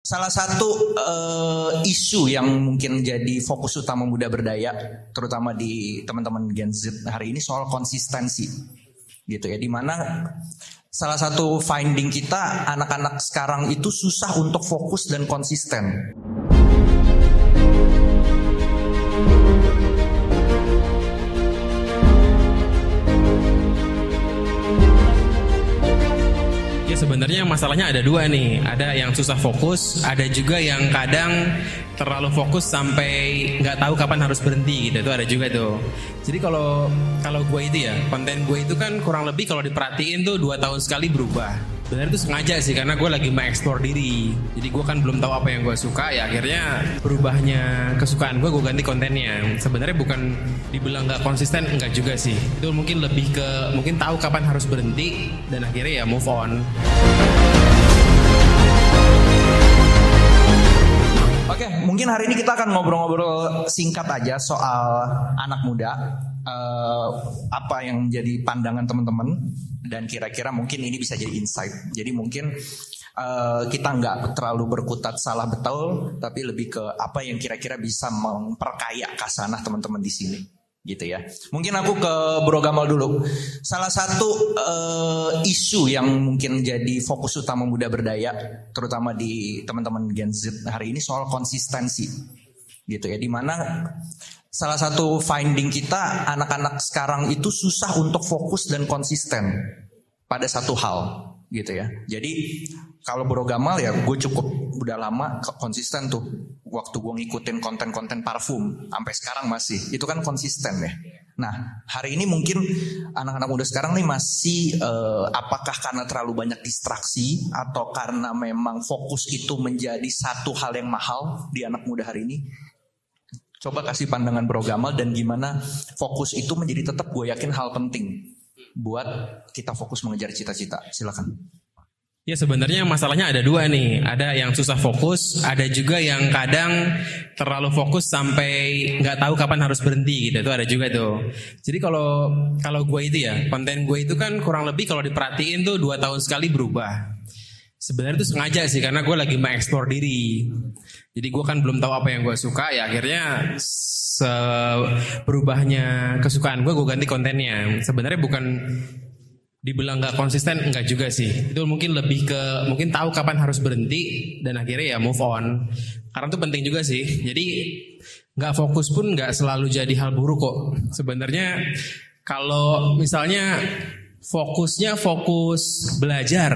Salah satu isu yang mungkin jadi fokus utama muda berdaya, terutama di teman-teman Gen Z hari ini soal konsistensi, gitu ya. Dimana salah satu finding kita, anak-anak sekarang itu susah untuk fokus dan konsisten. Ya sebenarnya masalahnya ada dua nih. Ada yang susah fokus, ada juga yang kadang terlalu fokus sampai nggak tahu kapan harus berhenti gitu. Itu ada juga tuh. Jadi kalau gue itu ya, konten gue itu kan kurang lebih kalau diperhatiin tuh 2 tahun sekali berubah. Sebenarnya itu sengaja sih karena gue lagi mengeksplor diri. Jadi gue kan belum tahu apa yang gue suka, ya akhirnya berubahnya kesukaan gue ganti kontennya. Sebenarnya bukan dibilang nggak konsisten, enggak juga sih. Itu mungkin lebih ke mungkin tahu kapan harus berhenti dan akhirnya ya move on. Oke, mungkin hari ini kita akan ngobrol-ngobrol singkat aja soal anak muda. Apa yang menjadi pandangan teman-teman dan kira-kira mungkin ini bisa jadi insight. Jadi mungkin kita nggak terlalu berkutat salah betul, tapi lebih ke apa yang kira-kira bisa memperkaya kasanah teman-teman di sini, gitu ya. Mungkin aku ke Bro Gamal dulu. Salah satu isu yang mungkin jadi fokus utama muda berdaya, terutama di teman-teman Gen Z hari ini soal konsistensi, gitu ya. Dimana salah satu finding kita, anak-anak sekarang itu susah untuk fokus dan konsisten pada satu hal, gitu ya. Jadi kalau Bro Gamal ya, gue cukup udah lama konsisten tuh. Waktu gue ngikutin konten-konten parfum sampai sekarang masih, itu kan konsisten ya. Nah hari ini mungkin anak-anak muda sekarang nih masih apakah karena terlalu banyak distraksi atau karena memang fokus itu menjadi satu hal yang mahal di anak muda hari ini. Coba kasih pandangan Bro Gamal dan gimana fokus itu menjadi tetap, gue yakin hal penting buat kita fokus mengejar cita-cita. Silakan. Ya sebenarnya masalahnya ada dua nih. Ada yang susah fokus, ada juga yang kadang terlalu fokus sampai nggak tahu kapan harus berhenti gitu. Itu ada juga tuh. Jadi kalau gue itu ya, konten gue itu kan kurang lebih kalau diperhatiin tuh 2 tahun sekali berubah. Sebenarnya itu sengaja sih karena gue lagi mengeksplor diri. Jadi gue kan belum tahu apa yang gue suka, ya akhirnya berubahnya kesukaan gue ganti kontennya. Sebenarnya bukan dibilang nggak konsisten, enggak juga sih. Itu mungkin lebih ke mungkin tahu kapan harus berhenti dan akhirnya ya move on. Karena itu penting juga sih. Jadi nggak fokus pun nggak selalu jadi hal buruk kok. Sebenarnya kalau misalnya fokusnya fokus belajar,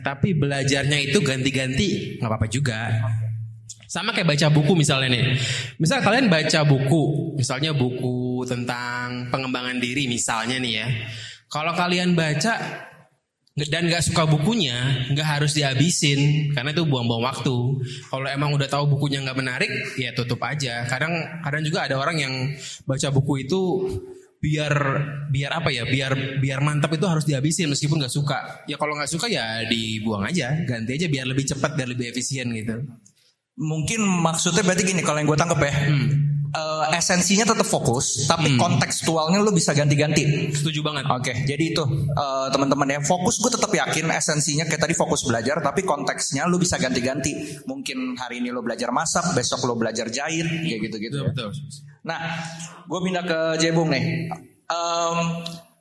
tapi belajarnya itu ganti-ganti, nggak apa-apa juga. Sama kayak baca buku misalnya nih. Misal kalian baca buku, misalnya buku tentang pengembangan diri misalnya nih ya. Kalau kalian baca dan nggak suka bukunya, nggak harus dihabisin karena itu buang-buang waktu. Kalau emang udah tahu bukunya nggak menarik, ya tutup aja. Kadang juga ada orang yang baca buku itu biar apa ya, biar mantap itu harus dihabisin meskipun nggak suka. Ya kalau nggak suka ya dibuang aja, ganti aja biar lebih cepat, biar lebih efisien gitu. Mungkin maksudnya berarti gini kalau yang gue tangkap ya, esensinya tetap fokus, tapi kontekstualnya lo bisa ganti-ganti. Setuju banget. Oke, jadi itu teman-teman ya, fokus gue tetap yakin esensinya kayak tadi fokus belajar, tapi konteksnya lo bisa ganti-ganti. Mungkin hari ini lo belajar masak, besok lo belajar jahit, kayak gitu-gitu. Betul. Nah, gue pindah ke Jebung nih.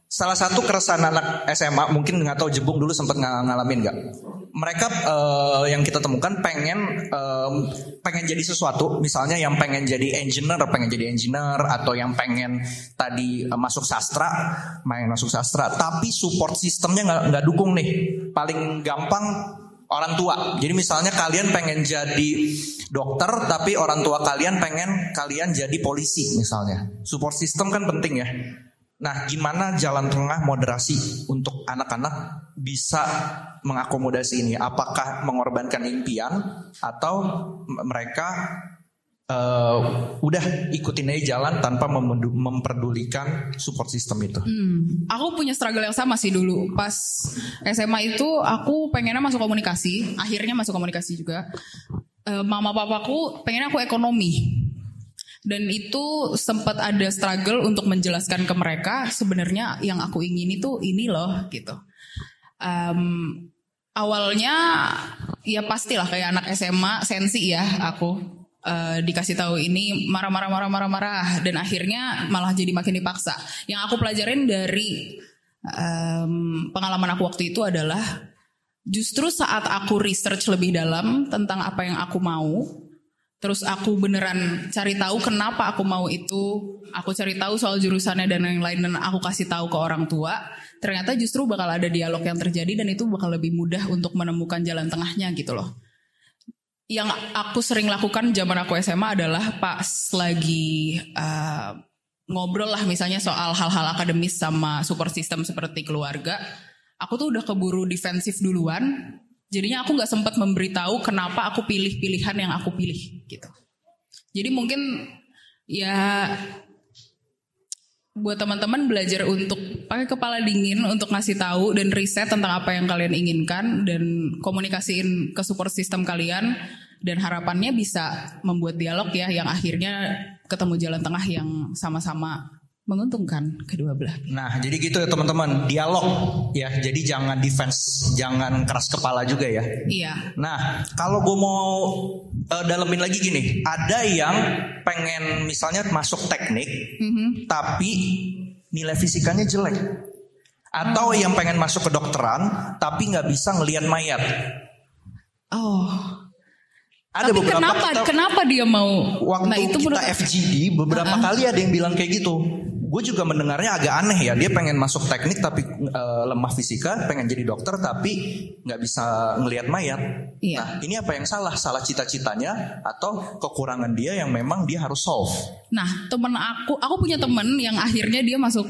Salah satu keresahan anak SMA, mungkin nggak tahu Jebung dulu sempat ngalamin nggak? Mereka yang kita temukan pengen jadi sesuatu, misalnya yang pengen jadi engineer, atau yang pengen tadi masuk sastra, tapi support sistemnya nggak dukung nih. Paling gampang orang tua. Jadi misalnya kalian pengen jadi dokter, tapi orang tua kalian pengen kalian jadi polisi misalnya. Support system kan penting ya. Nah, gimana jalan tengah moderasi untuk anak-anak bisa mengakomodasi ini? Apakah mengorbankan impian atau mereka udah ikutin aja jalan tanpa memperdulikan support system itu? Aku punya struggle yang sama sih dulu. Pas SMA itu aku pengennya masuk komunikasi, akhirnya masuk komunikasi juga. Mama papaku pengennya aku ekonomi. Dan itu sempat ada struggle untuk menjelaskan ke mereka sebenarnya yang aku ingin itu ini loh gitu. Awalnya ya pastilah kayak anak SMA sensi ya aku dikasih tahu ini marah dan akhirnya malah jadi makin dipaksa. Yang aku pelajarin dari pengalaman aku waktu itu adalah justru saat aku research lebih dalam tentang apa yang aku mau, terus aku beneran cari tahu kenapa aku mau itu, aku cari tahu soal jurusannya dan lain-lain dan aku kasih tahu ke orang tua, ternyata justru bakal ada dialog yang terjadi dan itu bakal lebih mudah untuk menemukan jalan tengahnya gitu loh. Yang aku sering lakukan zaman aku SMA adalah pas lagi ngobrol lah misalnya soal hal-hal akademis sama support system seperti keluarga, aku tuh udah keburu defensif duluan. Jadinya aku nggak sempat memberitahu kenapa aku pilih pilihan yang aku pilih gitu. Jadi mungkin ya buat teman-teman belajar untuk pakai kepala dingin untuk ngasih tahu dan riset tentang apa yang kalian inginkan dan komunikasiin ke support system kalian dan harapannya bisa membuat dialog ya yang akhirnya ketemu jalan tengah yang sama-sama menguntungkan kedua belah. Nah, jadi gitu ya teman-teman, dialog ya. Jadi jangan defense, jangan keras kepala juga ya. Iya. Nah, kalau gue mau dalemin lagi gini, ada yang pengen misalnya masuk teknik, tapi nilai fisikanya jelek, atau yang pengen masuk kedokteran, tapi nggak bisa ngelihat mayat. Oh. Ada tapi kenapa dia mau? Waktu nah, itu kita FGD beberapa kali ada yang bilang kayak gitu. Gue juga mendengarnya agak aneh ya. Dia pengen masuk teknik tapi lemah fisika, pengen jadi dokter tapi nggak bisa ngelihat mayat. Iya. Nah, ini apa yang salah? Salah cita-citanya atau kekurangan dia yang memang dia harus solve? Nah, temen aku punya temen yang akhirnya dia masuk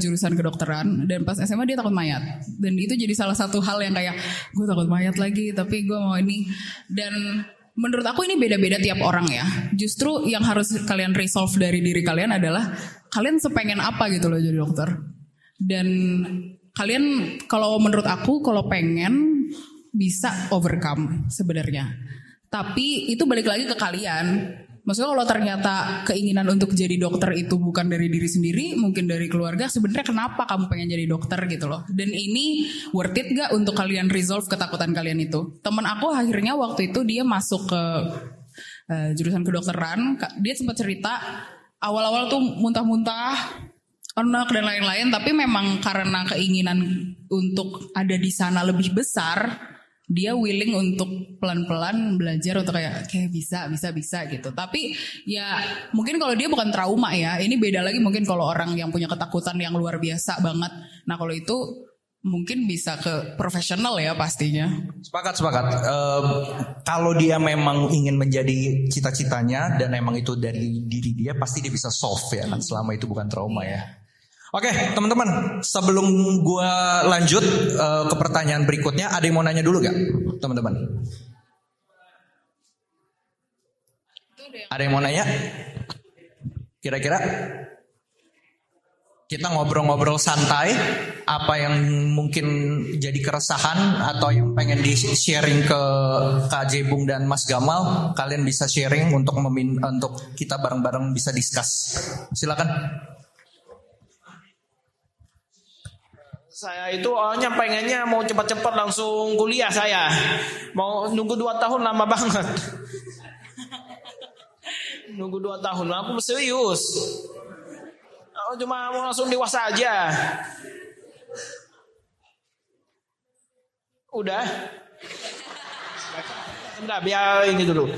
jurusan kedokteran dan pas SMA dia takut mayat. Dan itu jadi salah satu hal yang kayak gue takut mayat lagi tapi gue mau ini. Dan menurut aku ini beda-beda tiap orang ya. Justru yang harus kalian resolve dari diri kalian adalah kalian sepengen apa gitu loh jadi dokter. Dan kalian kalau menurut aku kalau pengen bisa overcome sebenarnya. Tapi itu balik lagi ke kalian. Maksudnya kalau ternyata keinginan untuk jadi dokter itu bukan dari diri sendiri, mungkin dari keluarga, sebenarnya kenapa kamu pengen jadi dokter gitu loh. Dan ini worth it gak untuk kalian resolve ketakutan kalian itu. Temen aku akhirnya waktu itu dia masuk ke jurusan kedokteran, dia sempat cerita awal-awal tuh muntah-muntah, anak dan lain-lain, tapi memang karena keinginan untuk ada di sana lebih besar, dia willing untuk pelan-pelan belajar untuk kayak bisa gitu. Tapi ya mungkin kalau dia bukan trauma ya, ini beda lagi mungkin kalau orang yang punya ketakutan yang luar biasa banget. Nah kalau itu mungkin bisa ke profesional ya pastinya. Sepakat. Kalau dia memang ingin menjadi cita-citanya dan memang itu dari diri dia, pasti dia bisa solve ya kan, selama itu bukan trauma ya. Oke, teman-teman, sebelum gue lanjut ke pertanyaan berikutnya, ada yang mau nanya dulu gak, teman-teman? Ada yang mau nanya? Kira-kira? Kita ngobrol-ngobrol santai, apa yang mungkin jadi keresahan atau yang pengen di-sharing ke Kak Jebung dan Mas Gamal, kalian bisa sharing untuk kita bareng-bareng bisa discuss. Silakan. Saya itu awalnya pengennya mau cepat-cepat langsung kuliah saya. Mau nunggu 2 tahun lama banget. Nunggu 2 tahun, aku serius. Aku cuma mau langsung dewasa aja. Udah. Enggak, biar ini dulu.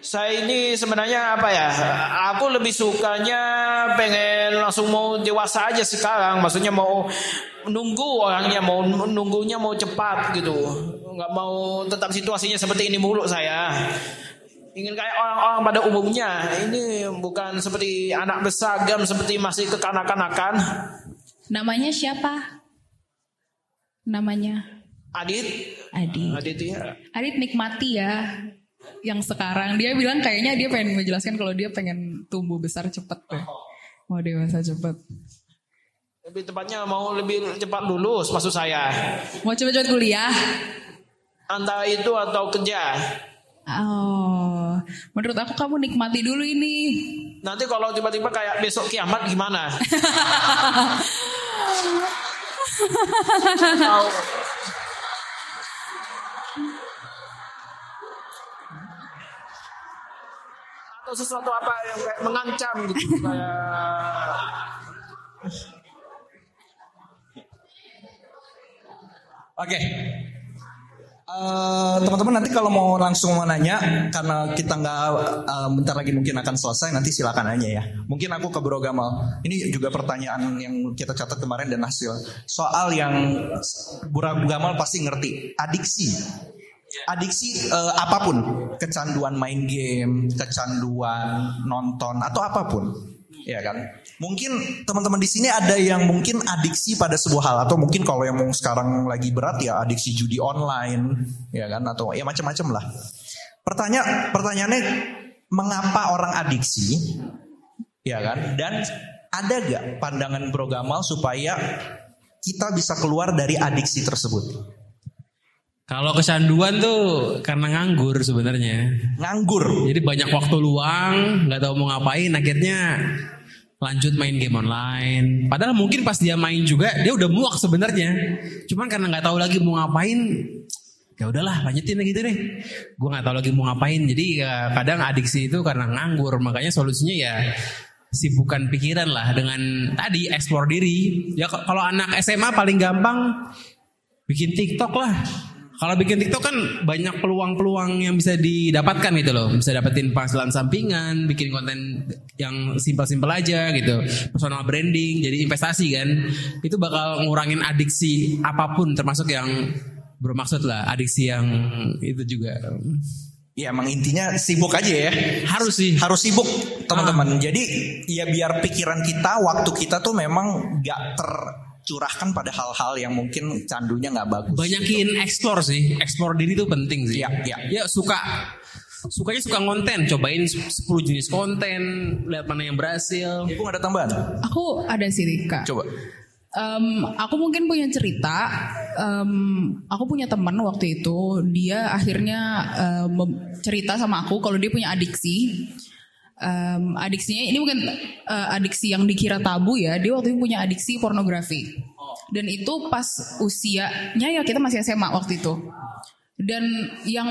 Saya ini sebenarnya apa ya? Aku lebih sukanya pengen langsung mau dewasa aja sekarang. Maksudnya mau nunggu orangnya, mau nunggunya mau cepat gitu. Nggak mau tetap situasinya seperti ini mulu saya. Ingin kayak orang-orang pada umumnya. Ini bukan seperti anak berseragam, seperti masih kekanak-kanakan. Namanya siapa? Namanya? Adit ya. Adit nikmati ya. Yang sekarang dia bilang kayaknya dia pengen menjelaskan kalau dia pengen tumbuh besar cepet deh. Mau dewasa cepet. Lebih tepatnya mau lebih cepat lulus maksud saya. Mau cepet-cepet kuliah? Antara itu atau kerja. Oh, menurut aku kamu nikmati dulu ini. Nanti kalau tiba-tiba kayak besok kiamat gimana? atau sesuatu apa yang kayak mengancam gitu kayak Oke. Teman-teman nanti kalau mau langsung mau nanya karena kita nggak bentar lagi mungkin akan selesai, nanti silakan aja ya. Mungkin aku ke Bro Gamal. Ini juga pertanyaan yang kita catat kemarin dan hasil soal yang Bro Gamal pasti ngerti, adiksi. Adiksi apapun, kecanduan main game, kecanduan nonton atau apapun, ya kan? Mungkin teman-teman di sini ada yang mungkin adiksi pada sebuah hal atau mungkin kalau yang mau sekarang lagi berat ya adiksi judi online, ya kan? Atau ya macam-macam lah. Pertanyaannya mengapa orang adiksi, ya kan? Dan ada gak pandangan Bro Gamal supaya kita bisa keluar dari adiksi tersebut? Kalau kecanduan tuh karena nganggur sebenarnya. Nganggur. Jadi banyak waktu luang, nggak tahu mau ngapain, akhirnya lanjut main game online. Padahal mungkin pas dia main juga dia udah muak sebenarnya. Cuman karena nggak tahu lagi mau ngapain, ya udahlah lanjutin gitu deh. Gue nggak tahu lagi mau ngapain. Jadi ya, kadang adiksi itu karena nganggur. Makanya solusinya ya sibukkan pikiran lah dengan tadi explore diri. Ya kalau anak SMA paling gampang bikin TikTok lah. Kalau bikin TikTok kan banyak peluang-peluang yang bisa didapatkan gitu loh. Bisa dapetin penghasilan sampingan, bikin konten yang simpel-simpel aja gitu. Personal branding, jadi investasi kan. Itu bakal ngurangin adiksi apapun termasuk yang bermaksud lah. Adiksi yang itu juga. Ya emang intinya sibuk aja ya. Harus sih. Harus sibuk teman-teman. Jadi ya biar pikiran kita, waktu kita tuh memang gak curahkan pada hal-hal yang mungkin candunya nggak bagus. Banyakin explore sih, explore diri itu penting sih. Ya sukanya suka konten, cobain 10 jenis konten, lihat mana yang berhasil. Ibu ada tambahan? Aku ada sih Kak. Coba. Aku mungkin punya cerita. Aku punya teman waktu itu, dia akhirnya cerita sama aku kalau dia punya adiksi. Adiksinya ini mungkin adiksi yang dikira tabu ya. Dia waktu itu punya adiksi pornografi. Dan itu pas usianya ya kita masih SMA waktu itu. Dan yang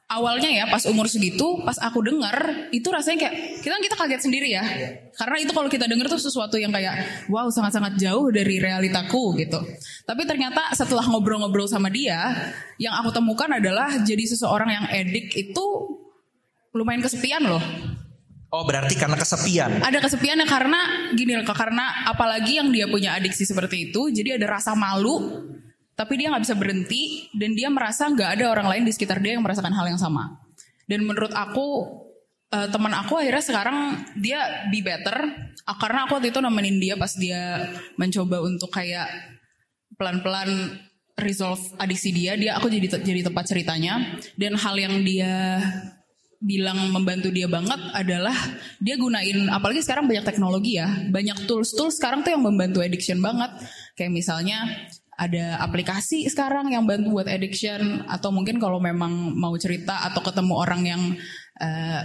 awalnya ya pas umur segitu, pas aku dengar itu rasanya kayak kita kaget sendiri ya. Karena itu kalau kita dengar tuh sesuatu yang kayak wow sangat-sangat jauh dari realitaku gitu. Tapi ternyata setelah ngobrol-ngobrol sama dia, yang aku temukan adalah jadi seseorang yang edik itu lumayan kesepian loh. Oh berarti karena kesepian. Ada kesepiannya karena gini loh, karena apalagi yang dia punya adiksi seperti itu, jadi ada rasa malu, tapi dia nggak bisa berhenti dan dia merasa nggak ada orang lain di sekitar dia yang merasakan hal yang sama. Dan menurut aku teman aku akhirnya sekarang dia be better, karena aku waktu itu nemenin dia pas dia mencoba untuk kayak pelan-pelan resolve adiksi dia aku jadi tempat ceritanya. Dan hal yang dia bilang membantu dia banget adalah dia gunain, apalagi sekarang banyak teknologi ya, banyak tools sekarang tuh yang membantu addiction banget. Kayak misalnya ada aplikasi sekarang yang bantu buat addiction, atau mungkin kalau memang mau cerita atau ketemu orang yang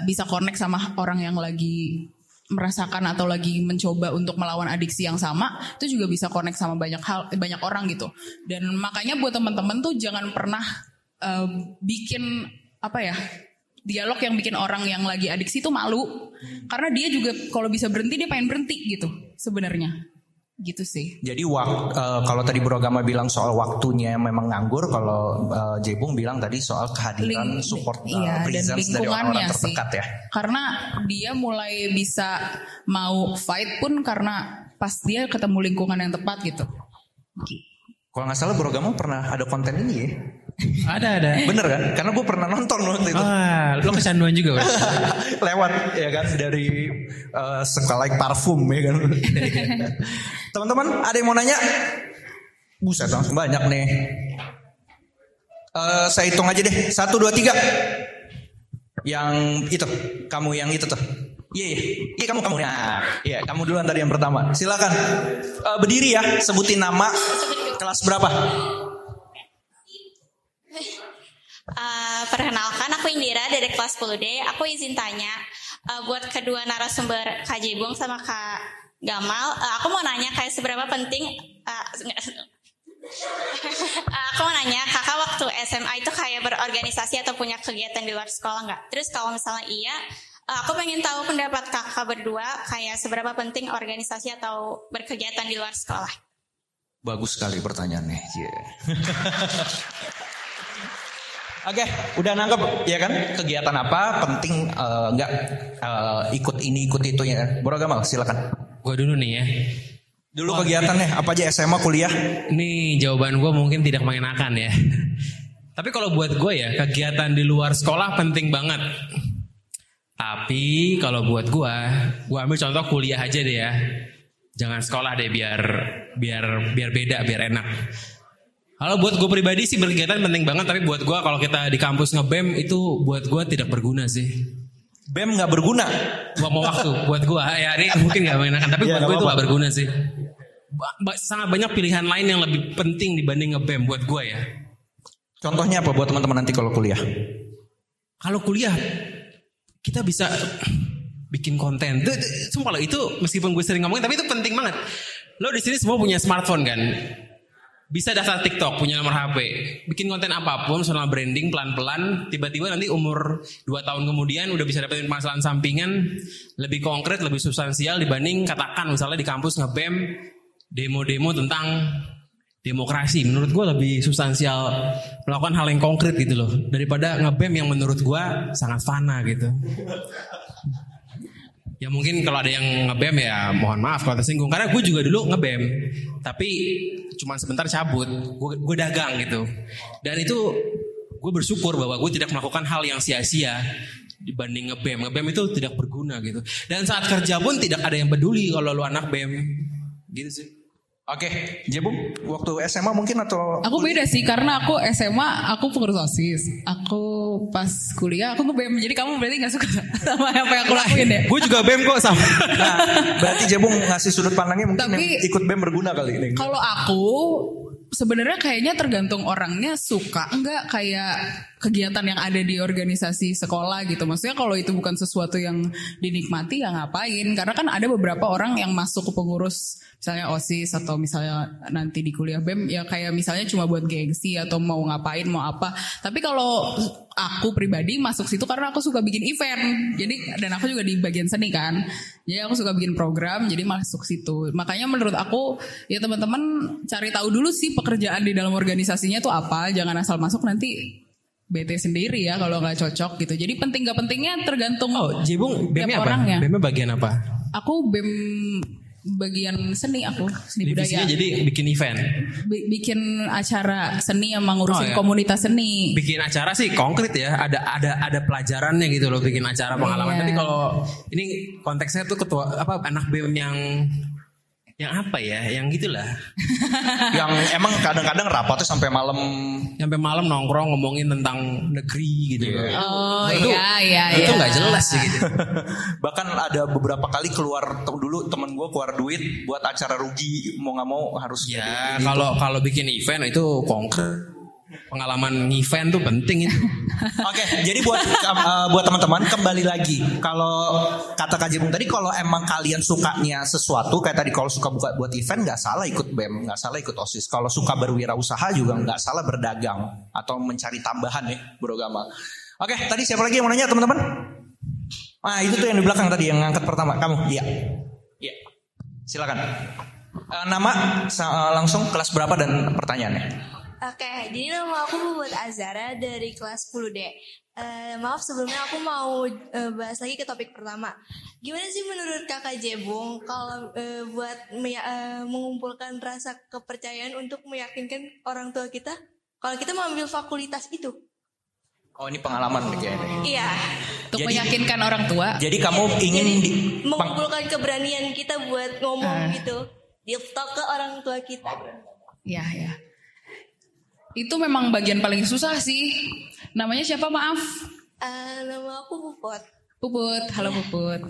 bisa connect sama orang yang lagi merasakan atau lagi mencoba untuk melawan adiksi yang sama, itu juga bisa connect sama banyak orang gitu. Dan makanya buat teman-teman tuh jangan pernah bikin dialog yang bikin orang yang lagi adiksi itu malu. Karena dia juga kalau bisa berhenti dia pengen berhenti gitu sebenarnya. Gitu sih. Jadi kalau tadi Bro Gama bilang soal waktunya yang memang nganggur, kalau Jebung bilang tadi soal kehadiran support presence dari orang-orang terdekat ya. Karena dia mulai bisa mau fight pun karena pas dia ketemu lingkungan yang tepat gitu. Kalau nggak salah Bro Gama pernah ada konten ini ya. Ada. Bener kan? Karena gue pernah nonton waktu itu. Lo kecanduan juga kan? Lewat ya kan dari sekelek parfum ya kan. Teman-teman ada yang mau nanya? Buset langsung banyak nih. Saya hitung aja deh. 1, 2, 3. Yang itu, kamu yang itu tuh. Iya kamu ya. Iya kamu duluan tadi yang pertama. Silakan berdiri ya. Sebutin nama, kelas berapa? Perkenalkan aku Indira dari kelas 10D. Aku izin tanya buat kedua narasumber Kak Jebung sama Kak Gamal. Aku mau nanya kayak seberapa penting aku mau nanya kakak waktu SMA itu kayak berorganisasi atau punya kegiatan di luar sekolah nggak? Terus kalau misalnya iya, Aku pengen tahu pendapat kakak berdua, kayak seberapa penting organisasi atau berkegiatan di luar sekolah. Bagus sekali pertanyaannya. Yeah. Oke, udah nangkep ya kan? Kegiatan apa penting nggak ikut ini ikut itu ya? Bro Gamal, silakan. Gue dulu nih ya. Dulu kegiatannya apa aja SMA kuliah? Ini jawaban gue mungkin tidak mengenakan ya. Tapi kalau buat gue ya, kegiatan di luar sekolah penting banget. Tapi kalau buat gue ambil contoh kuliah aja deh ya. Jangan sekolah deh biar beda, biar enak. Kalau buat gue pribadi sih berkegiatan penting banget. Tapi buat gue kalau kita di kampus nge-BEM itu buat gue tidak berguna sih. BEM nggak berguna? Buang waktu buat gue ya, ini mungkin nggak mengenakan. Tapi buat gue itu nggak berguna sih. Sangat banyak pilihan lain yang lebih penting dibanding nge-BEM buat gue ya. Contohnya apa buat teman-teman nanti kalau kuliah? Kalau kuliah kita bisa bikin konten. Sumpah loh, itu meskipun gue sering ngomongin tapi itu penting banget. Lo di sini semua punya smartphone kan? Bisa daftar TikTok, punya nomor HP, bikin konten apapun, personal branding pelan-pelan, tiba-tiba nanti umur 2 tahun kemudian udah bisa dapetin penghasilan sampingan lebih konkret, lebih substansial dibanding katakan misalnya di kampus nge-BEM demo-demo tentang demokrasi. Menurut gue lebih substansial melakukan hal yang konkret gitu loh daripada nge-BEM yang menurut gue sangat fana gitu. Ya mungkin kalau ada yang nge-BEM ya mohon maaf kalau tersinggung, karena gue juga dulu nge-BEM tapi cuma sebentar cabut, gue dagang gitu. Dan itu gue bersyukur bahwa gue tidak melakukan hal yang sia-sia dibanding nge-BEM. Nge-BEM itu tidak berguna gitu. Dan saat kerja pun tidak ada yang peduli kalau lu anak BEM gitu sih. Oke, Jebung, waktu SMA mungkin atau? Aku beda sih, karena aku SMA aku pengurus OSIS. Aku pas kuliah aku nge-BEM, jadi kamu berarti gak suka sama apa yang aku lakuin ya? Gue juga BEM kok sama. Nah, berarti Jebung ngasih sudut pandangnya mungkin Tapi, yang ikut BEM berguna kali ini. Kalau aku sebenarnya kayaknya tergantung orangnya suka enggak kayak kegiatan yang ada di organisasi sekolah gitu. Maksudnya kalau itu bukan sesuatu yang dinikmati ya ngapain? Karena kan ada beberapa orang yang masuk ke pengurus misalnya OSIS atau misalnya nanti di kuliah BEM ya kayak misalnya cuma buat gengsi atau mau ngapain mau apa. Tapi kalau aku pribadi masuk situ karena aku suka bikin event. Jadi dan aku juga di bagian seni kan. Jadi aku suka bikin program jadi masuk situ. Makanya menurut aku ya teman-teman cari tahu dulu sih pekerjaan di dalam organisasinya tuh apa. Jangan asal masuk nanti bete sendiri ya kalau nggak cocok gitu. Jadi penting gak pentingnya tergantung. Oh, Jebung BEM-nya apa? Orangnya. BEM-nya bagian apa? Aku BEM bagian seni, aku seni Divisinya budaya. jadi bikin event. Bikin acara seni yang mengurusin Oh, ya. komunitas seni. Bikin acara sih konkret ya, ada pelajarannya gitu loh, bikin acara pengalaman. Iya. Tapi kalau ini konteksnya tuh ketua apa anak BEM yang apa ya, yang gitulah. Yang emang kadang-kadang rapatnya sampai malam. Sampai malam nongkrong ngomongin tentang negeri gitu. Oh Itu- iya. Itu nggak jelas sih gitu. Bahkan ada beberapa kali keluar dulu temen gue keluar duit buat acara rugi mau nggak mau harus. Ya gitu. kalau bikin event itu konkret. Pengalaman event tuh penting itu. Oke, jadi buat teman-teman kembali lagi kalau kata Kak Jebung tadi kalau emang kalian sukanya sesuatu kayak tadi kalau suka buat event nggak salah ikut BEM, nggak salah ikut OSIS. Kalau suka berwirausaha juga nggak salah berdagang atau mencari tambahan ya, Bro Gamal. Oke, tadi siapa lagi yang mau nanya teman-teman? Ah itu tuh yang di belakang tadi yang ngangkat pertama kamu, iya, iya, silakan. Nama langsung kelas berapa dan pertanyaannya? Oke, jadi nama aku buat Azara dari kelas 10D. Maaf sebelumnya aku mau bahas lagi ke topik pertama. Gimana sih menurut Kakak Jebung kalau buat mengumpulkan rasa kepercayaan untuk meyakinkan orang tua kita kalau kita mengambil fakultas itu? Oh ini pengalaman nih kayaknya. Iya. Untuk Jadi- meyakinkan orang tua. Jadi kamu ingin Jadi mengumpulkan keberanian kita buat ngomong gitu, deep talk ke orang tua kita. Ya. Itu memang bagian paling susah sih. Namanya siapa maaf? Nama aku Puput. Puput, halo Puput.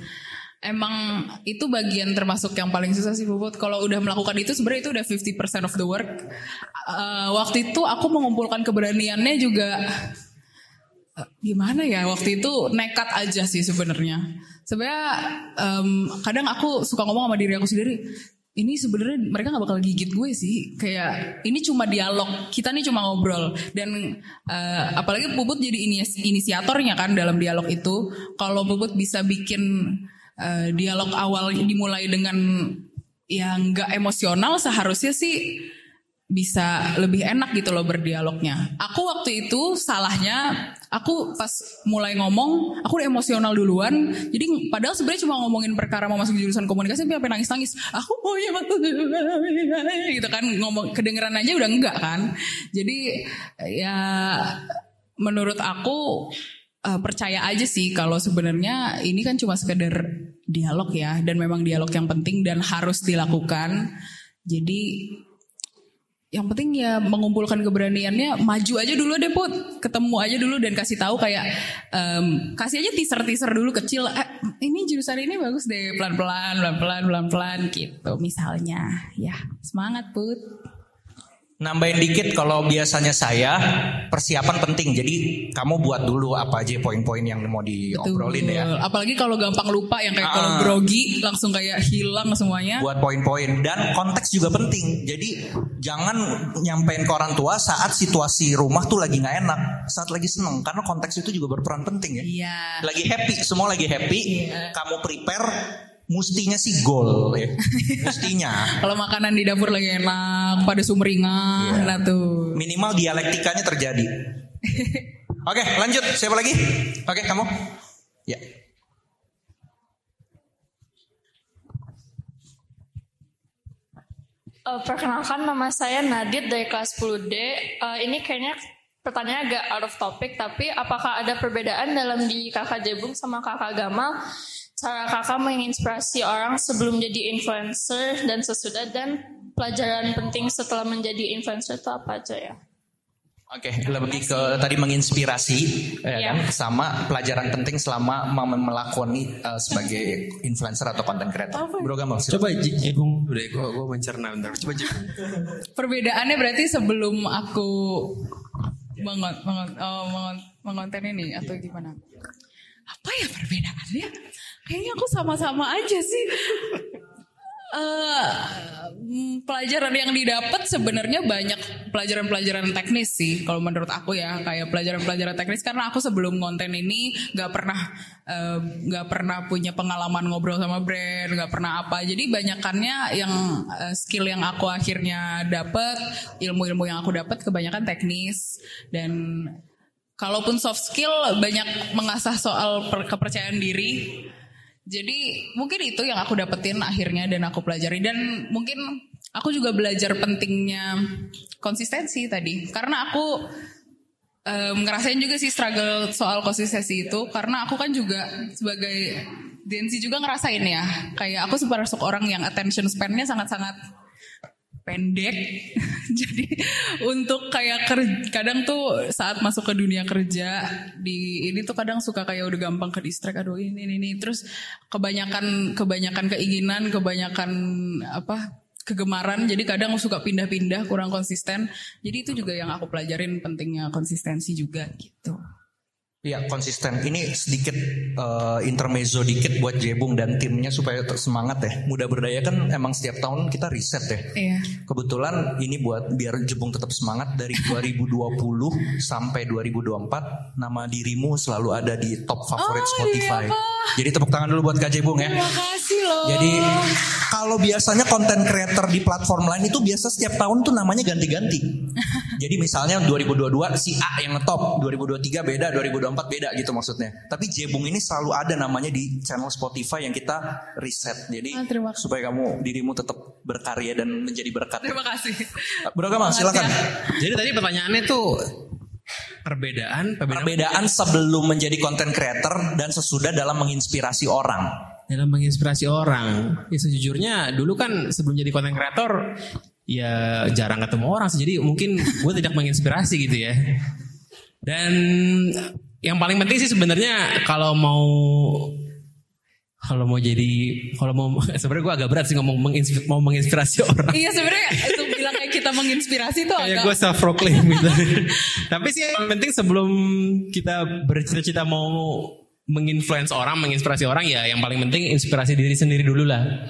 Emang itu bagian termasuk yang paling susah sih Puput. Kalau udah melakukan itu sebenarnya itu udah 50% of the work. Waktu itu aku mengumpulkan keberaniannya juga gimana ya? Waktu itu nekat aja sih sebenarnya. Sebenarnya kadang aku suka ngomong sama diri aku sendiri. ini sebenarnya mereka nggak bakal gigit gue sih, kayak ini cuma dialog, kita nih cuma ngobrol. Dan apalagi Puput jadi inisiatornya kan dalam dialog itu. Kalau Puput bisa bikin dialog awal dimulai dengan yang nggak emosional, seharusnya sih bisa lebih enak gitu loh berdialognya. Aku waktu itu salahnya, aku pas mulai ngomong, aku udah emosional duluan. Jadi padahal sebenarnya cuma ngomongin perkara mau masuk jurusan komunikasi, tapi sampai nangis-nangis. Aku ya gitu kan, ngomong kedengeran aja udah enggak kan. Jadi ya menurut aku percaya aja sih kalau sebenarnya ini kan cuma sekedar dialog ya, dan memang dialog yang penting dan harus dilakukan. Jadi yang penting ya mengumpulkan keberaniannya, maju aja dulu deh Put, ketemu aja dulu dan kasih tahu kayak kasih aja teaser dulu kecil, ini jurusan ini bagus deh, pelan-pelan gitu misalnya. Ya semangat Put. Nambahin dikit, kalau biasanya saya persiapan penting. Jadi kamu buat dulu apa aja poin-poin yang mau diobrolin ya. Apalagi kalau gampang lupa, yang kayak kalau grogi langsung kayak hilang semuanya. Buat poin-poin, dan konteks juga penting. Jadi jangan nyampein ke orang tua saat situasi rumah tuh lagi nggak enak, saat lagi seneng, karena konteks itu juga berperan penting ya. Iya. Lagi happy, semua lagi happy, kamu prepare. Mustinya sih goal ya. Mustinya. Kalau makanan di dapur lagi enak, pada sumringah, nah tuh. Minimal dialektikanya terjadi. Oke, lanjut. Siapa lagi? Oke, kamu. Ya. Perkenalkan, nama saya Nadit dari kelas 10D. Ini kayaknya pertanyaannya agak out of topic, tapi apakah ada perbedaan dalam di Kakak Jebung sama Kakak Gamal? Cara kakak menginspirasi orang sebelum jadi influencer dan sesudah, dan pelajaran penting setelah menjadi influencer itu apa aja ya? Oke, lebih ke tadi menginspirasi ya kan, sama pelajaran penting selama melakoni sebagai influencer atau content creator. Bro Gamal, coba Jebung, udah gue mencerna bentar. Coba Jebung. Perbedaannya berarti sebelum aku mengonten ini atau gimana? Apa ya perbedaannya? Kayaknya aku sama-sama aja sih. Pelajaran yang didapat sebenarnya banyak pelajaran-pelajaran teknis sih kalau menurut aku ya, kayak pelajaran-pelajaran teknis, karena aku sebelum konten ini nggak pernah punya pengalaman ngobrol sama brand, nggak pernah apa. Jadi banyakannya yang skill yang aku akhirnya dapat, ilmu-ilmu yang aku dapat kebanyakan teknis. Dan kalaupun soft skill banyak mengasah soal kepercayaan diri. Jadi mungkin itu yang aku dapetin akhirnya dan aku pelajari. Dan mungkin aku juga belajar pentingnya konsistensi tadi. Karena aku ngerasain juga sih struggle soal konsistensi itu. Karena aku kan juga sebagai Gen Z juga ngerasain ya. Kayak aku termasuk orang yang attention span-nya sangat-sangat pendek. Jadi untuk kayak kadang tuh saat masuk ke dunia kerja di ini tuh kadang suka kayak udah gampang ke distract, aduh ini terus kebanyakan keinginan, kebanyakan kegemaran, jadi kadang suka pindah-pindah, kurang konsisten. Jadi itu juga yang aku pelajarin, pentingnya konsistensi juga gitu. Iya, konsisten. Ini sedikit intermezzo dikit buat Jebung dan timnya supaya semangat ya. Muda Berdaya kan emang setiap tahun kita riset ya. Iya. Kebetulan ini buat biar Jebung tetap semangat, dari 2020 sampai 2024 nama dirimu selalu ada di top favorit Spotify. Iya, jadi tepuk tangan dulu buat Kak Jebung ya. Terima kasih loh. Jadi kalau biasanya content creator di platform lain itu biasa setiap tahun tuh namanya ganti-ganti. Jadi misalnya 2022 si A yang ngetop, 2023 beda, 2024 beda gitu maksudnya. Tapi Jebung ini selalu ada namanya di channel Spotify yang kita riset. Jadi supaya dirimu tetap berkarya dan menjadi berkat. Terima kasih. Bro Gamal, silakan. Jadi tadi pertanyaannya tuh perbedaan sebelum menjadi content creator dan sesudah dalam menginspirasi orang. Dalam menginspirasi orang, ya sejujurnya dulu kan sebelum jadi content creator ya jarang ketemu orang sih, jadi mungkin gue tidak menginspirasi gitu ya. Dan yang paling penting sih sebenarnya kalau mau sebenarnya gue agak berat sih ngomong menginspirasi orang. Iya sebenarnya itu bilang kayak kita menginspirasi tuh agak gue self proclaim gitu. Tapi sih yang penting sebelum kita bercita-cita mau menginspirasi orang ya yang paling penting inspirasi diri sendiri dulu lah.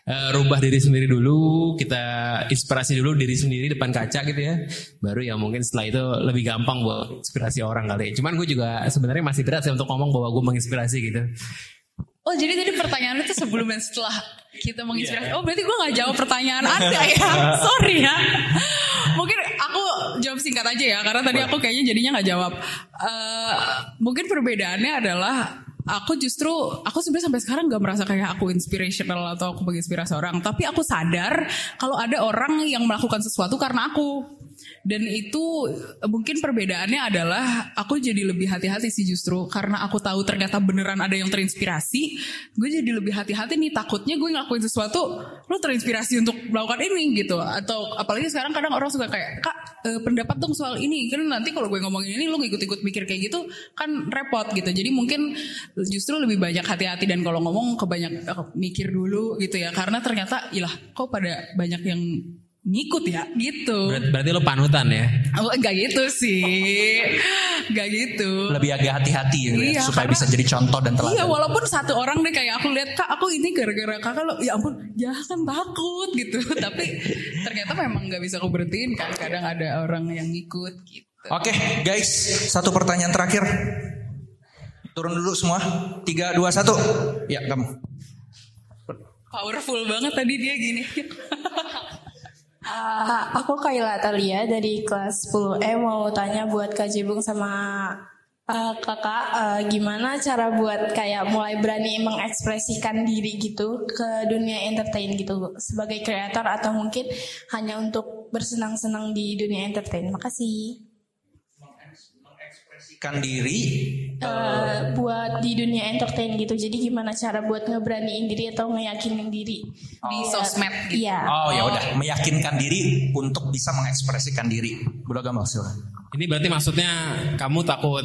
rubah diri sendiri dulu, kita inspirasi dulu diri sendiri depan kaca gitu ya. Baru ya mungkin setelah itu lebih gampang buat inspirasi orang kali. Cuman gue juga sebenarnya masih berat sih untuk ngomong bahwa gue menginspirasi gitu. Oh jadi tadi pertanyaan itu sebelum dan setelah kita menginspirasi. Oh berarti gue gak jawab pertanyaan Anda ya. Sorry ya. Mungkin aku jawab singkat aja ya. Karena tadi aku kayaknya jadinya gak jawab. Mungkin perbedaannya adalah aku sebenarnya sampai sekarang gak merasa kayak aku inspirational atau aku menginspirasi orang. Tapi aku sadar kalau ada orang yang melakukan sesuatu karena aku. Dan itu mungkin perbedaannya adalah aku jadi lebih hati-hati sih justru. Karena aku tahu ternyata beneran ada yang terinspirasi. Gue jadi lebih hati-hati nih, takutnya gue ngelakuin sesuatu lo terinspirasi untuk melakukan ini gitu. Atau apalagi sekarang kadang orang suka kayak, Kak pendapat dong soal ini. Kan nanti kalau gue ngomongin ini lo ikut-ikut mikir kayak gitu kan repot gitu. Jadi mungkin justru lebih banyak hati-hati. Dan kalau ngomong kebanyak mikir dulu gitu ya. Karena ternyata ilah kok pada banyak yang ngikut ya gitu. Berarti lo panutan ya? Oh, enggak gitu sih. Enggak gitu. Lebih agak hati-hati gitu iya, ya, supaya bisa jadi contoh dan teladan. Iya, walaupun satu orang deh kayak aku lihat, Kak aku ini gara-gara kakak lo, ya ampun jangan takut gitu. Tapi ternyata memang gak bisa aku berhentiin kan. Kadang ada orang yang ngikut gitu. Oke, guys, satu pertanyaan terakhir. Turun dulu semua. 3, 2, 1. Ya, kamu. Powerful banget tadi dia gini. Aku Kayla Atalia dari kelas 10E mau tanya buat Kak Jebung sama kakak, gimana cara buat kayak mulai berani mengekspresikan diri gitu ke dunia entertain gitu sebagai kreator atau mungkin hanya untuk bersenang-senang di dunia entertain. Makasih. Mengekspresikan diri buat di dunia entertain gitu. Jadi gimana cara buat ngeberaniin diri atau ngeyakinin diri di sosmed gitu. Iya. Oh ya udah, meyakinkan diri untuk bisa mengekspresikan diri. Bro Gamal silakan. Ini berarti maksudnya kamu takut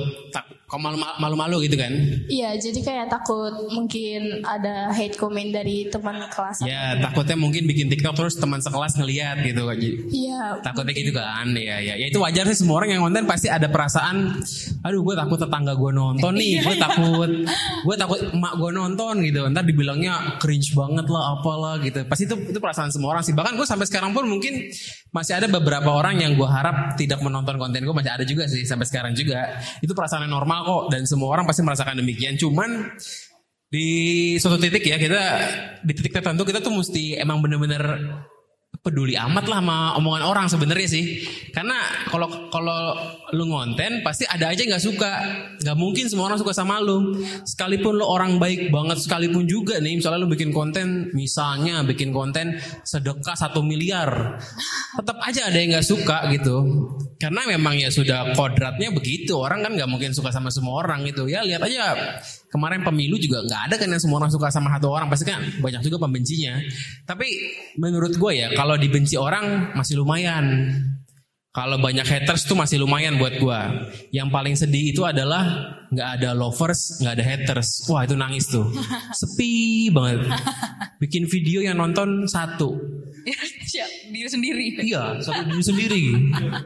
malu-malu gitu kan? Iya, jadi kayak takut mungkin ada hate comment dari teman kelas. Ya, takutnya mungkin bikin TikTok terus teman sekelas ngelihat gitu kan. Iya. Takutnya gitu kan. Ya itu wajar sih, semua orang yang konten pasti ada perasaan, aduh gue takut tetangga gue nonton nih, gue takut emak gue nonton gitu. Ntar dibilangnya cringe banget lah apalah gitu. Pasti itu perasaan semua orang sih. Bahkan gue sampai sekarang pun mungkin masih ada beberapa orang yang gue harap tidak menonton konten gue, masih ada juga sih sampai sekarang juga. Itu perasaan yang normal kok, dan semua orang pasti merasakan demikian. Cuman di suatu titik ya, kita di titik tertentu kita tuh mesti emang bener-bener peduli amat lah sama omongan orang sebenarnya sih. Karena kalau lu ngonten pasti ada aja yang nggak suka. Nggak mungkin semua orang suka sama lu. Sekalipun lu orang baik banget sekalipun juga nih, misalnya lu bikin konten, misalnya bikin konten sedekah 1 miliar, tetap aja ada yang nggak suka gitu. Karena memang ya sudah kodratnya begitu. Orang kan nggak mungkin suka sama semua orang gitu. Ya lihat aja kemarin pemilu juga nggak ada kan yang semua orang suka sama satu orang. Pasti kan banyak juga pembencinya. Tapi menurut gue ya, kalau dibenci orang masih lumayan. Kalau banyak haters tuh masih lumayan buat gue. Yang paling sedih itu adalah nggak ada lovers, nggak ada haters. Wah itu nangis tuh. Sepi banget. Bikin video yang nonton 1. Diri sendiri. Iya, satu diri sendiri.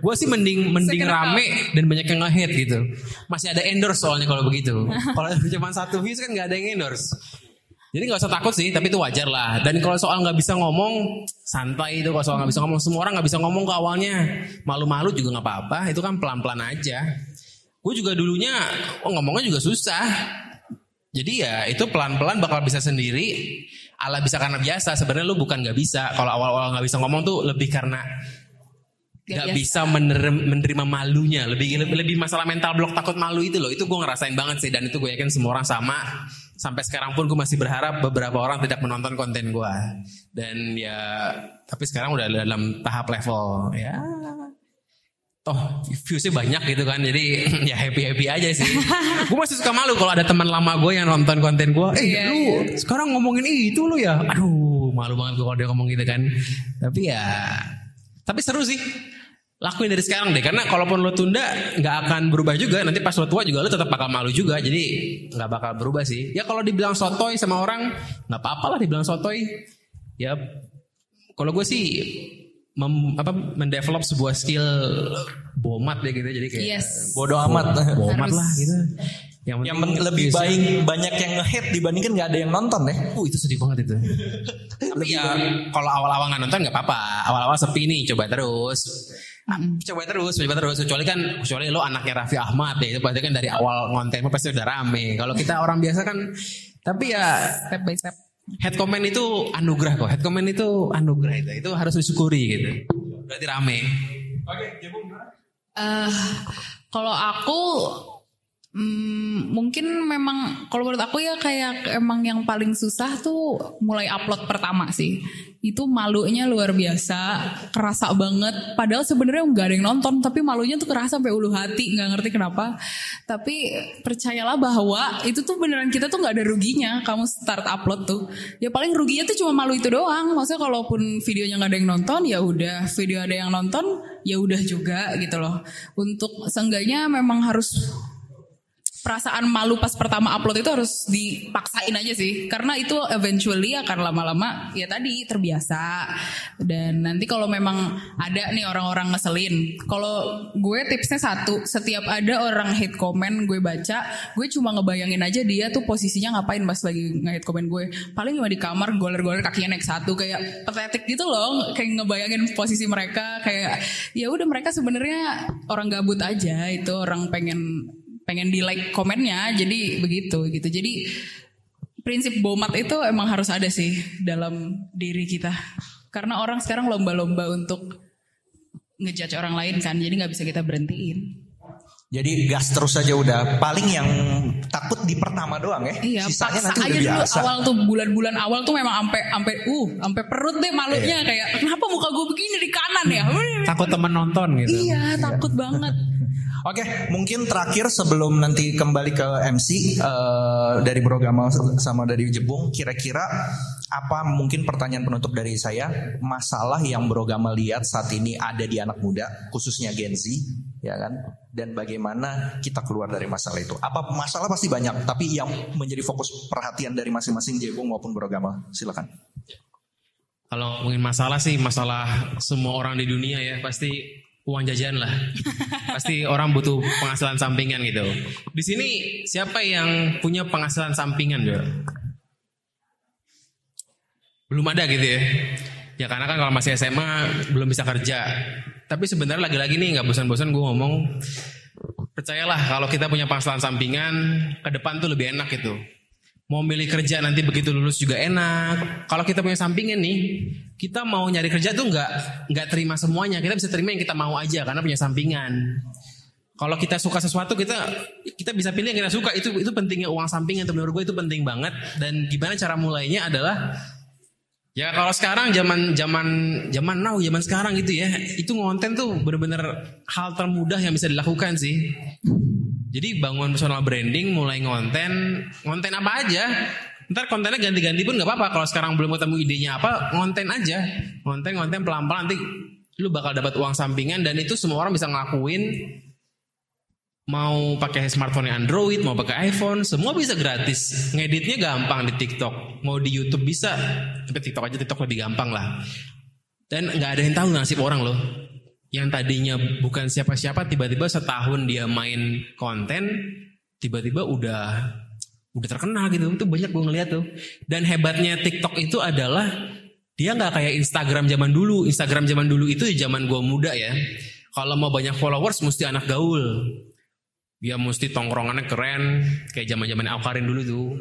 Gue sih mending rame dan banyak yang nge-hate gitu. Masih ada endorse soalnya kalau begitu. Kalau cuma 1 views kan nggak ada yang endorse. Jadi nggak usah takut sih, tapi itu wajar lah. Dan kalau soal nggak bisa ngomong, santai itu. Kalau soal nggak bisa ngomong, semua orang nggak bisa ngomong ke awalnya. Malu-malu juga nggak apa-apa. Itu kan pelan-pelan aja. Gue juga dulunya ngomongnya juga susah. Jadi ya itu pelan-pelan bakal bisa sendiri. Allah bisa karena biasa. Sebenarnya lu bukan nggak bisa. Kalau awal-awal nggak bisa ngomong tuh lebih karena nggak bisa menerima malunya. Lebih masalah mental block, takut malu itu loh. Itu gue ngerasain banget sih. Dan itu gue yakin semua orang sama. Sampai sekarang pun gue masih berharap beberapa orang tidak menonton konten gue. Dan ya, tapi sekarang udah dalam tahap level ya. Toh viewsnya banyak gitu kan. Jadi ya happy aja sih. Gue masih suka malu kalau ada teman lama gue yang nonton konten gue. Lu sekarang ngomongin itu lu ya. Aduh malu banget gue kalau dia ngomong gitu kan. Tapi ya, tapi seru sih. Lakuin dari sekarang deh, karena kalaupun lo tunda nggak akan berubah juga. Nanti pas lo tua juga lo tetap bakal malu juga. Jadi nggak bakal berubah sih. Ya kalau dibilang sotoy sama orang nggak apa-apa lah dibilang sotoy. Ya kalau gue sih mendevelop sebuah skill bomat deh gitu. Jadi kayak bodo amat lah gitu. Yang lebih baik banyak yang nge-hate dibandingkan nggak ada yang nonton ya. Itu sedih banget itu. Tapi ya kalau awal-awal nggak nonton nggak apa-apa. Awal-awal sepi nih, coba terus. Coba terus. Kecuali lo anaknya Raffi Ahmad ya, itu pasti kan dari awal konten pasti udah rame. Kalau kita orang biasa kan, tapi ya Step by step. head comment itu anugerah kok. Head comment itu anugerah itu harus disyukuri gitu. Berarti rame. Oke, Jebung gimana? Kalau aku mungkin memang kalau menurut aku ya kayak emang yang paling susah tuh mulai upload pertama sih. Itu malunya luar biasa, kerasa banget. Padahal sebenarnya nggak ada yang nonton, tapi malunya tuh kerasa sampai ulu hati, nggak ngerti kenapa. Tapi percayalah bahwa itu tuh beneran kita tuh nggak ada ruginya. Kamu start upload tuh, ya paling ruginya tuh cuma malu itu doang. Maksudnya kalaupun videonya nggak ada yang nonton, ya udah. Video ada yang nonton, ya udah juga gitu loh. Untuk seenggaknya memang harus perasaan malu pas pertama upload itu harus dipaksain aja sih, karena itu eventually akan lama-lama ya tadi terbiasa. Dan nanti kalau memang ada nih orang-orang ngeselin, kalau gue tipsnya satu, setiap ada orang hate comment gue baca, gue cuma ngebayangin aja dia tuh posisinya ngapain pas lagi nge-hate comment gue. Paling cuma di kamar goler-goler kakinya naik satu, kayak patetik gitu loh, kayak ngebayangin posisi mereka, kayak ya udah mereka sebenarnya orang gabut aja, itu orang pengen di like komennya, jadi begitu gitu. Jadi prinsip bomat itu emang harus ada sih dalam diri kita, karena orang sekarang lomba-lomba untuk ngejudge orang lain kan, jadi nggak bisa kita berhentiin. Jadi gas terus aja udah. Paling yang takut di pertama doang ya. Iya, sisanya nanti paksa aja udah dulu biasa. awal tuh, bulan-bulan awal tuh memang sampai perut deh malunya, kayak kenapa muka gue begini di kanan ya? Takut temen nonton gitu. Iya, takut banget. Oke, mungkin terakhir sebelum nanti kembali ke MC dari Bro Gamal sama dari Jebung, kira-kira apa mungkin pertanyaan penutup dari saya, masalah yang Bro Gamal lihat saat ini ada di anak muda, khususnya Gen Z, ya kan? Dan bagaimana kita keluar dari masalah itu? Apa masalah pasti banyak, tapi yang menjadi fokus perhatian dari masing-masing Jebung maupun Bro Gamal, silakan. Kalau ngomongin masalah sih, masalah semua orang di dunia ya, pasti uang jajan lah. Pasti orang butuh penghasilan sampingan gitu. Di sini siapa yang punya penghasilan sampingan juga? Belum ada gitu ya. Ya karena kan kalau masih SMA belum bisa kerja. Tapi sebenarnya lagi-lagi nih nggak bosan-bosan gue ngomong, percayalah kalau kita punya penghasilan sampingan, ke depan tuh lebih enak gitu. Mau milih kerja nanti begitu lulus juga enak. Kalau kita punya sampingan nih, kita mau nyari kerja tuh nggak terima semuanya. Kita bisa terima yang kita mau aja karena punya sampingan. Kalau kita suka sesuatu, kita bisa pilih yang kita suka. Itu pentingnya uang sampingan. Menurut gue itu penting banget. Dan gimana cara mulainya adalah, ya kalau sekarang zaman sekarang gitu ya, itu ngonten tuh bener-bener hal termudah yang bisa dilakukan sih. Jadi bangun personal branding, mulai ngonten apa aja. Ntar kontennya ganti-ganti pun gak apa-apa. Kalau sekarang belum ketemu idenya apa, ngonten aja. Ngonten pelan-pelan, nanti lu bakal dapat uang sampingan. Dan itu semua orang bisa ngelakuin. Mau pakai smartphone Android, mau pakai iPhone, semua bisa gratis. Ngeditnya gampang di TikTok. Mau di YouTube bisa. Tapi TikTok lebih gampang lah. Dan gak ada yang tahu nasib orang loh. Yang tadinya bukan siapa-siapa, tiba-tiba setahun dia main konten, tiba-tiba udah terkenal gitu. Itu banyak gue ngeliat tuh. Dan hebatnya TikTok itu adalah dia nggak kayak Instagram zaman dulu. Instagram zaman dulu itu zaman gue muda ya. Kalau mau banyak followers mesti anak gaul. Dia mesti tongkrongannya keren, kayak zaman-zaman Awkarin dulu tuh.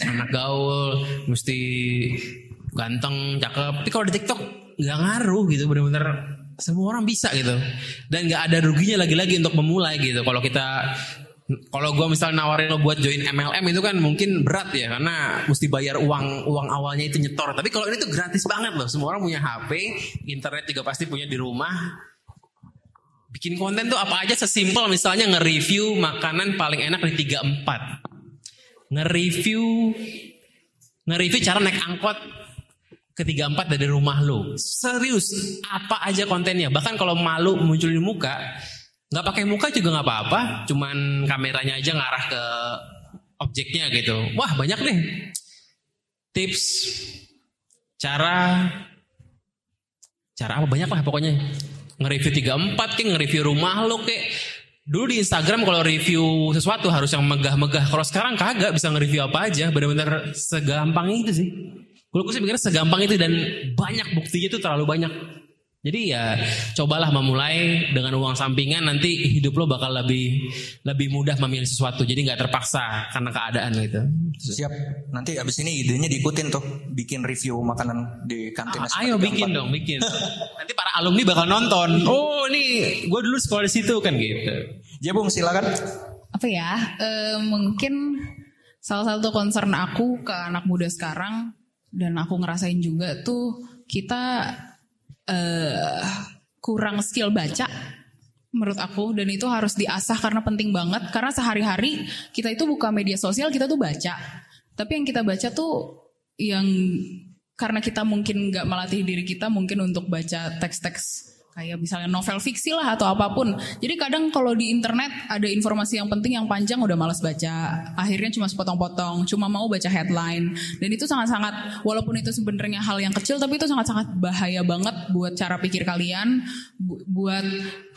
Anak gaul, mesti ganteng, cakep. Tapi kalau di TikTok nggak ngaruh gitu, bener-bener semua orang bisa gitu. Dan gak ada ruginya lagi-lagi untuk memulai gitu. Kalau gue misalnya nawarin lo buat join MLM itu kan mungkin berat ya, karena mesti bayar uang awalnya itu nyetor. Tapi kalau ini tuh gratis banget loh. Semua orang punya HP, internet juga pasti punya di rumah. Bikin konten tuh apa aja, sesimpel misalnya nge-review makanan paling enak di 34. Nge-review cara naik angkot ke 34 dari rumah lo. Serius, apa aja kontennya. Bahkan kalau malu muncul di muka, nggak pakai muka juga nggak apa-apa, cuman kameranya aja ngarah ke objeknya gitu. Wah banyak deh tips, cara apa banyak lah pokoknya. Nge-review 34 kayak, nge-review rumah lo kayak, Dulu di Instagram kalau review sesuatu harus yang megah-megah. Kalau sekarang kagak, bisa nge-review apa aja. Benar-benar segampang itu sih. Kalau aku sih pikirnya segampang itu dan banyak buktinya itu terlalu banyak. Jadi ya cobalah memulai dengan uang sampingan, nanti hidup lo bakal lebih mudah memilih sesuatu. Jadi nggak terpaksa karena keadaan gitu. Siap. Nanti abis ini idenya diikutin tuh, bikin review makanan di kantin. Ayo bikin dong, bikin. Nanti para alumni bakal nonton. Oh ini gue dulu sekolah di situ kan gitu. Jebung silakan. Apa ya? Mungkin salah satu concern aku ke anak muda sekarang dan aku ngerasain juga tuh kita kurang skill baca menurut aku, dan itu harus diasah karena penting banget, karena sehari-hari kita itu buka media sosial, kita tuh baca, tapi yang kita baca tuh yang karena kita mungkin nggak melatih diri kita mungkin untuk baca teks-teks kayak misalnya novel fiksi lah atau apapun. Jadi kadang kalau di internet ada informasi yang penting yang panjang udah malas baca. Akhirnya cuma sepotong-potong, cuma mau baca headline. Dan itu sangat-sangat, walaupun itu sebenarnya hal yang kecil, tapi itu sangat-sangat bahaya banget buat cara pikir kalian, buat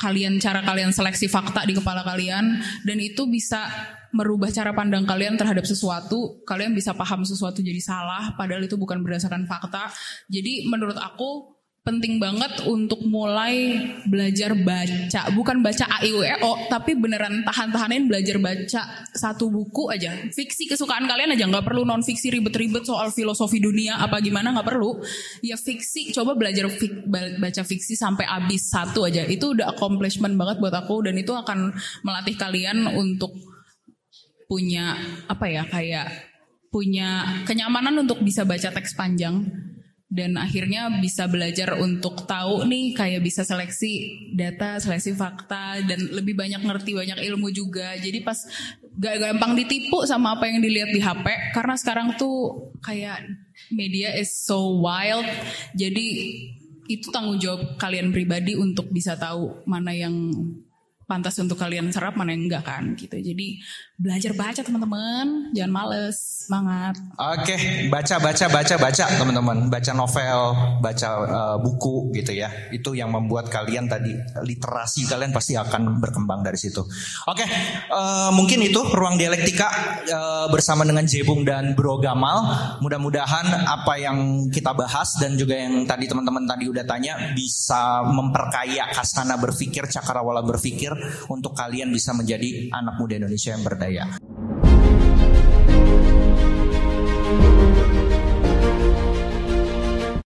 kalian, cara kalian seleksi fakta di kepala kalian, dan itu bisa merubah cara pandang kalian terhadap sesuatu. Kalian bisa paham sesuatu jadi salah, padahal itu bukan berdasarkan fakta. Jadi menurut aku penting banget untuk mulai belajar baca, bukan baca AIWEO, tapi beneran tahan-tahanin belajar baca satu buku aja, fiksi kesukaan kalian aja, nggak perlu non fiksi ribet-ribet soal filosofi dunia apa gimana, nggak perlu. Ya fiksi, coba belajar baca fiksi sampai habis satu aja, itu udah accomplishment banget buat aku, dan itu akan melatih kalian untuk punya apa ya, kayak punya kenyamanan untuk bisa baca teks panjang. Dan akhirnya bisa belajar untuk tahu nih, kayak bisa seleksi data, seleksi fakta, dan lebih banyak ngerti banyak ilmu juga. Jadi pas gak gampang ditipu sama apa yang dilihat di HP, karena sekarang tuh kayak media is so wild. Jadi itu tanggung jawab kalian pribadi untuk bisa tahu mana yang pantas untuk kalian serap, mana yang enggak kan gitu. Jadi belajar baca teman-teman, jangan males, semangat. Oke, baca teman-teman, baca novel, baca buku gitu ya. Itu yang membuat kalian tadi, literasi kalian pasti akan berkembang dari situ. Oke, mungkin itu ruang dialektika bersama dengan Jebung dan Bro Gamal. Mudah-mudahan apa yang kita bahas dan juga yang tadi teman-teman tadi udah tanya bisa memperkaya khasana berpikir, cakrawala berpikir untuk kalian bisa menjadi anak muda Indonesia yang berdaya.